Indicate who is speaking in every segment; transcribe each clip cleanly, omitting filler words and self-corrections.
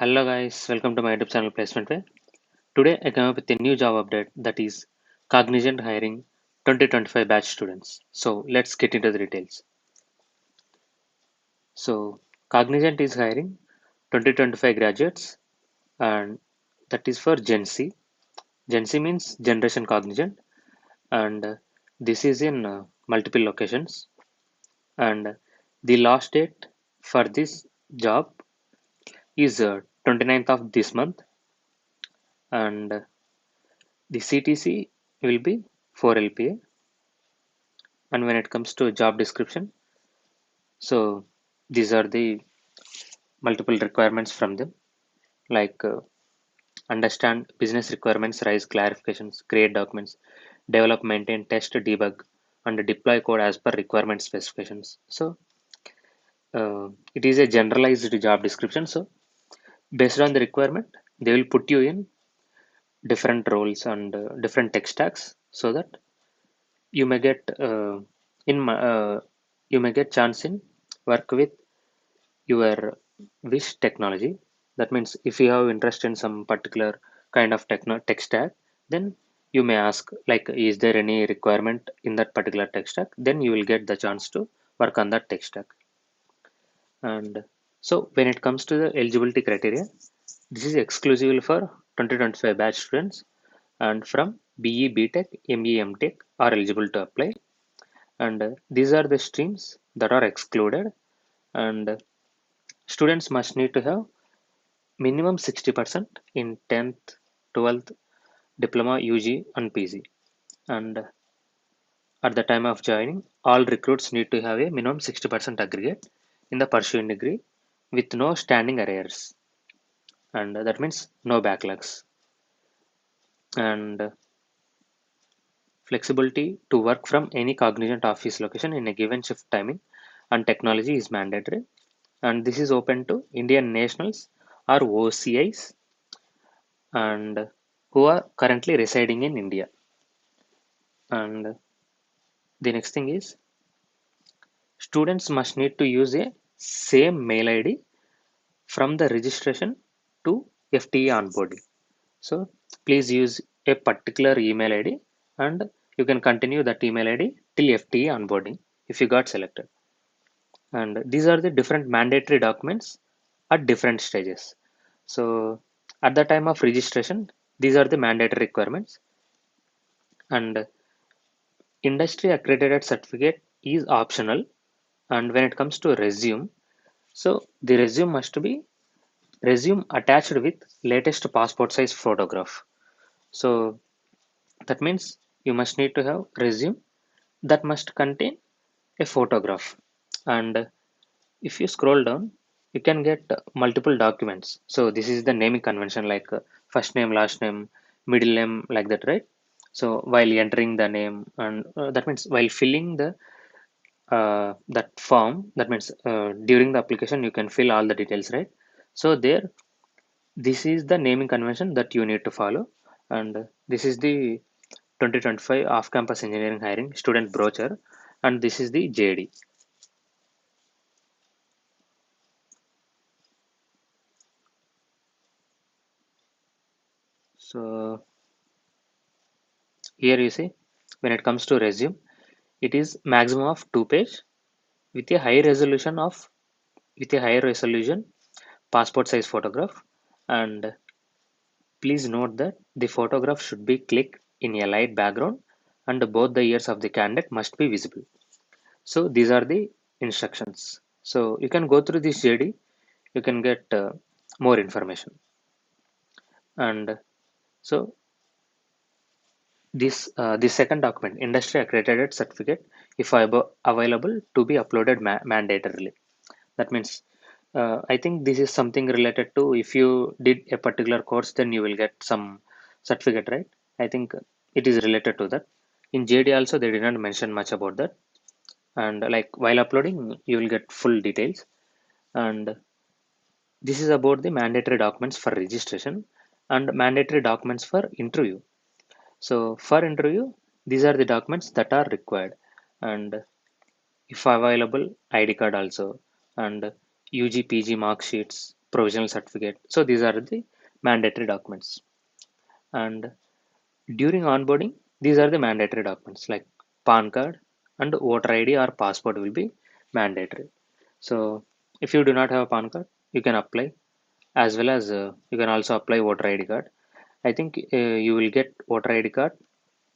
Speaker 1: Hello guys, welcome to my YouTube channel Placement Way. Today I come up with a new job update that is Cognizant hiring 2025 batch students. So let's get into the details. So Cognizant is hiring 2025 graduates and that is for Gen Z. Gen Z means Generation Cognizant and this is in multiple locations and the last date for this job is 29th of this month and the CTC will be 4 LPA. And when it comes to job description, so these are the multiple requirements from them, like understand business requirements, raise clarifications, create documents, develop, maintain, test, debug, and deploy code as per requirement specifications. So it is a generalized job description. So based on the requirement, they will put you in different roles and different tech stacks so that you may get in you may get chance in work with your wish technology. That means if you have interest in some particular kind of tech stack, then you may ask like, is there any requirement in that particular tech stack? Then you will get the chance to work on that tech stack. And so when it comes to the eligibility criteria, this is exclusively for 2025 batch students and from BE, BTech, ME, MTech are eligible to apply. And these are the streams that are excluded. And students must need to have minimum 60% in 10th, 12th, diploma, UG, and PG. And at the time of joining, all recruits need to have a minimum 60% aggregate in the pursuing degree with no standing arrears. And that means no backlogs. And flexibility to work from any Cognizant office location in a given shift timing and technology is mandatory. And this is open to Indian nationals or OCIs and who are currently residing in India. And the next thing is students must need to use a same mail ID from the registration to FTE onboarding. So please use a particular email ID and you can continue that email ID till FTE onboarding if you got selected. And these are the different mandatory documents at different stages. So at the time of registration, these are the mandatory requirements. And industry accredited certificate is optional. And when it comes to resume, so the resume must be resume attached with latest passport size photograph. So that means you must need to have resume that must contain a photograph. And if you scroll down, you can get multiple documents. So this is the naming convention, like first name, last name, middle name, like that, right? So while entering the name, and that means while filling the that form, that means during the application you can fill all the details, right? So there, this is the naming convention that you need to follow. And this is the 2025 off-campus engineering hiring student brochure, and this is the JD. So here you see, when it comes to resume, it is maximum of 2 page with a high resolution of with a higher resolution passport size photograph. And please note that the photograph should be clicked in a light background and both the ears of the candidate must be visible. So these are the instructions. So you can go through this JD, you can get more information. And so this second document, industry accredited certificate, if available to be uploaded mandatorily. That means I think this is something related to if you did a particular course, then you will get some certificate, right? I think it is related to that. In JD also they did not mention much about that. And like while uploading, you will get full details. And this is about the mandatory documents for registration and mandatory documents for interview. So for interview, these are the documents that are required. And if available, ID card also, and UG, PG mark sheets, provisional certificate. So these are the mandatory documents. And during onboarding, these are the mandatory documents like PAN card and voter ID or passport will be mandatory. So if you do not have a PAN card, you can apply, as well as you can also apply voter ID card. I think you will get voter ID card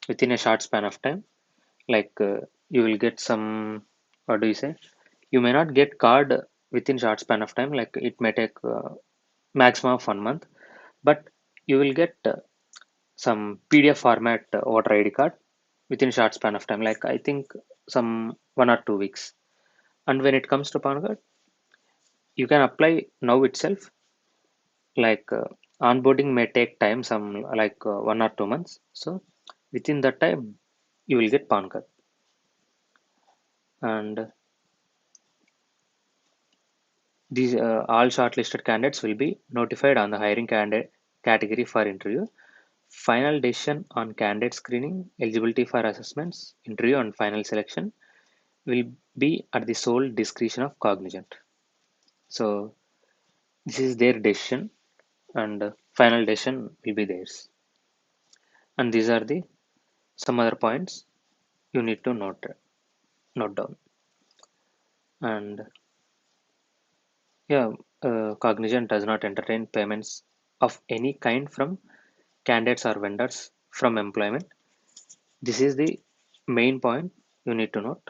Speaker 1: within a short span of time. Like you will get some, what do you say? You may not get card within short span of time. Like it may take maximum of 1 month, but you will get some PDF format voter ID card within short span of time. Like I think some 1 or 2 weeks. And when it comes to PAN card, you can apply now itself. Like onboarding may take time, some like 1 or 2 months. So within that time, you will get PAN card. And these all shortlisted candidates will be notified on the hiring candidate category for interview. Final decision on candidate screening, eligibility for assessments, interview, and final selection will be at the sole discretion of Cognizant. So this is their decision, and final decision will be theirs. And these are the some other points you need to note down. And yeah, Cognizant does not entertain payments of any kind from candidates or vendors from employment. This is the main point you need to note.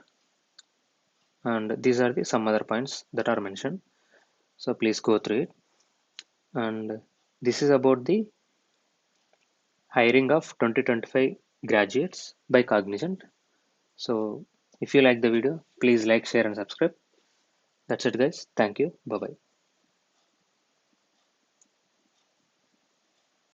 Speaker 1: And these are the some other points that are mentioned. So please go through it. And this is about the hiring of 2025 graduates by Cognizant. So if you like the video, please like, share, and subscribe. That's it, guys. Thank you. Bye bye.